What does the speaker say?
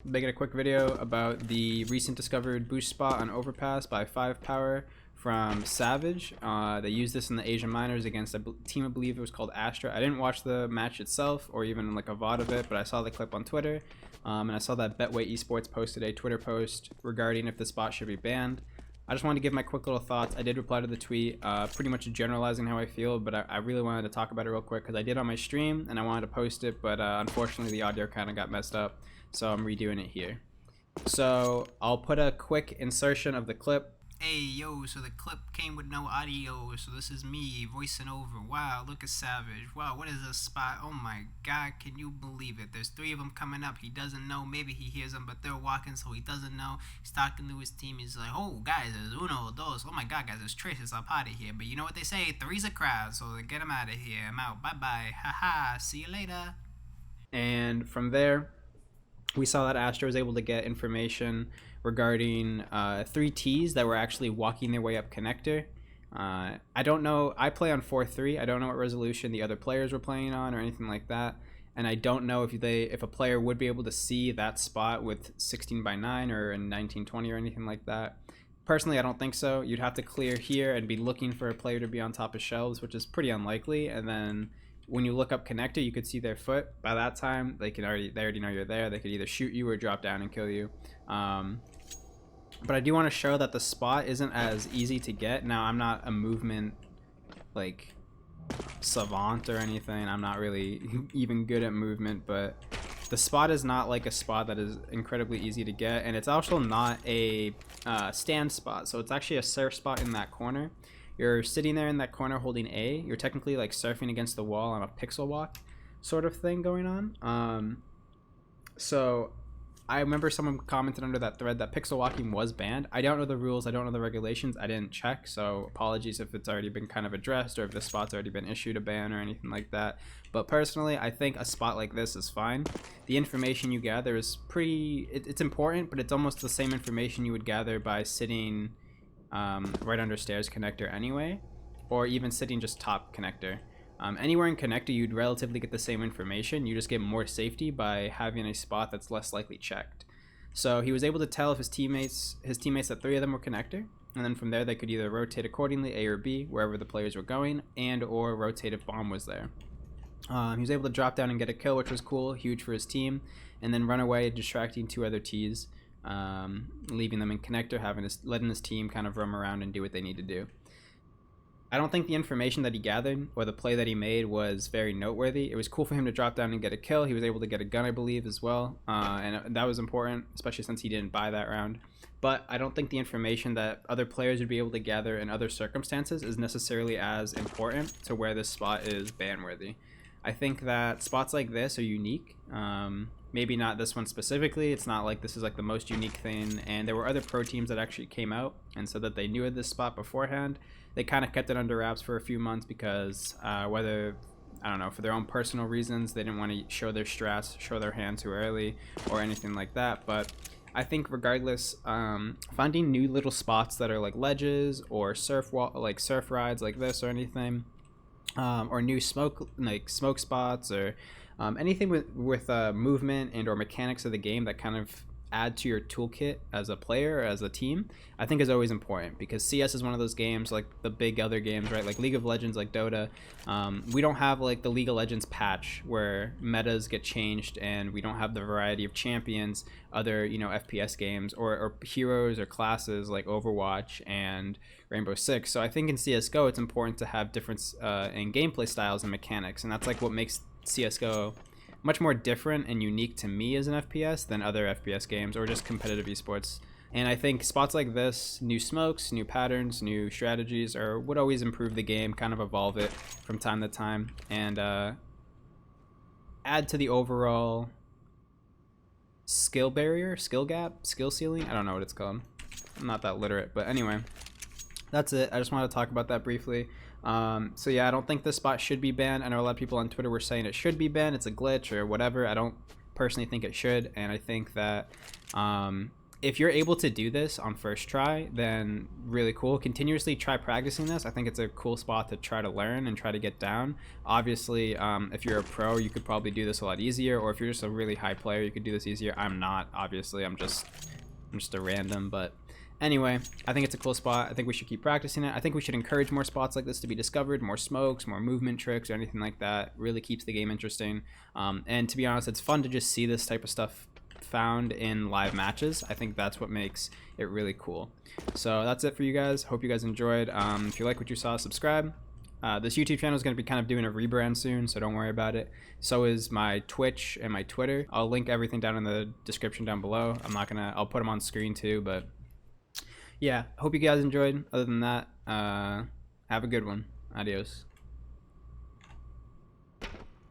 making a quick video about the recent discovered boost spot on Overpass by 5 Power from Savage. They used this in the Asian Minors against a team, I believe it was called Astra. I didn't watch the match itself or even like a VOD of it, but I saw the clip on Twitter. And I saw that Betway Esports posted a Twitter post regarding if the spot should be banned. I just wanted to give my quick little thoughts. I did reply to the tweet, pretty much generalizing how I feel, but I really wanted to talk about it real quick because I did on my stream and I wanted to post it, but unfortunately the audio kind of got messed up, so I'm redoing it here. So I'll put a quick insertion of the clip. Hey yo, so the clip came with no audio, so this is me voicing over. Wow, look at Savage. Wow, what is this spot? Oh my god, can you believe it? There's 3 of them coming up. He doesn't know. Maybe he hears them, but they're walking, so he doesn't know. He's talking to his team. He's like, oh guys, there's uno, dos. Oh my god, guys, there's Trish. It's up out of here. But you know what they say? 3's a crowd, so get him out of here. I'm out. Bye bye. Haha. See you later. And from there, we saw that Astra was able to get information regarding 3 Ts that were actually walking their way up connector. I don't know. I play on 4.3. I don't know what resolution the other players were playing on or anything like that. And I don't know if a player would be able to see that spot with 16:9 or in 1920 or anything like that. Personally, I don't think so. You'd have to clear here and be looking for a player to be on top of shelves, which is pretty unlikely. And then when you look up connector, you could see their foot. By that time, they already know you're there. They could either shoot you or drop down and kill you. But I do want to show that the spot isn't as easy to get. Now, I'm not a movement like savant or anything. I'm not really even good at movement, but the spot is not like a spot that is incredibly easy to get, and it's also not a stand spot. So it's actually a surf spot in that corner. You're sitting there in that corner holding A. You're technically like surfing against the wall on a pixel walk sort of thing going on. So I remember someone commented under that thread that pixel walking was banned. I don't know the rules. I don't know the regulations. I didn't check. So apologies if it's already been kind of addressed or if the spot's already been issued a ban or anything like that. But personally, I think a spot like this is fine. The information you gather is it's important, but it's almost the same information you would gather by sitting right under stairs connector anyway, or even sitting just top connector. Anywhere in connector, you'd relatively get the same information. You just get more safety by having a spot that's less likely checked. So he was able to tell if his teammates that 3 of them were connector, and then from there they could either rotate accordingly, A or B, wherever the players were going, and or rotate if bomb was there. He was able to drop down and get a kill, which was cool, huge for his team, and then run away, distracting 2 other Ts, leaving them in connector, letting his team kind of roam around and do what they need to do. I don't think the information that he gathered or the play that he made was very noteworthy. It was cool for him to drop down and get a kill. He was able to get a gun, I believe, as well, and that was important, especially since he didn't buy that round. But I don't think the information that other players would be able to gather in other circumstances is necessarily as important to where this spot is ban-worthy. I think that spots like this are unique. Maybe not this one specifically. It's not like this is like the most unique thing, and there were other pro teams that actually came out and said that they knew of this spot beforehand. They kind of kept it under wraps for a few months because whether, I don't know, for their own personal reasons, they didn't want to show their strats, show their hand too early or anything like that. But I think regardless, finding new little spots that are like ledges or surf rides like this or anything, or new smoke spots or anything with movement and or mechanics of the game that kind of add to your toolkit as a player or as a team, I think is always important, because CS is one of those games like the big other games, right? Like League of Legends, like Dota. We don't have like the League of Legends patch where metas get changed, and we don't have the variety of champions other FPS games or heroes or classes like Overwatch and Rainbow Six. So I think in CSGO it's important to have difference in gameplay styles and mechanics, and that's like what makes CSGO much more different and unique to me as an FPS than other FPS games or just competitive esports. And I think spots like this, new smokes, new patterns, new strategies, would always improve the game, kind of evolve it from time to time, and add to the overall skill barrier, skill gap, skill ceiling. I don't know what it's called. I'm not that literate, but anyway, that's it. I just wanted to talk about that briefly. So yeah, I don't think this spot should be banned. I know a lot of people on Twitter were saying it should be banned, it's a glitch or whatever. I don't personally think it should, and I think that if you're able to do this on first try, then really cool. Continuously try practicing this. I think it's a cool spot to try to learn and try to get down. Obviously, if you're a pro, you could probably do this a lot easier, or if you're just a really high player, you could do this easier. I'm not, obviously. I'm just a random, but anyway, I think it's a cool spot. I think we should keep practicing it. I think we should encourage more spots like this to be discovered, more smokes, more movement tricks, or anything like that. Really keeps the game interesting. And to be honest, it's fun to just see this type of stuff found in live matches. I think that's what makes it really cool. So that's it for you guys. Hope you guys enjoyed. If you like what you saw, subscribe. This YouTube channel is going to be kind of doing a rebrand soon, so don't worry about it. So is my Twitch and my Twitter. I'll link everything down in the description down below. I'll put them on screen too, but yeah, hope you guys enjoyed. Other than that, have a good one. Adios.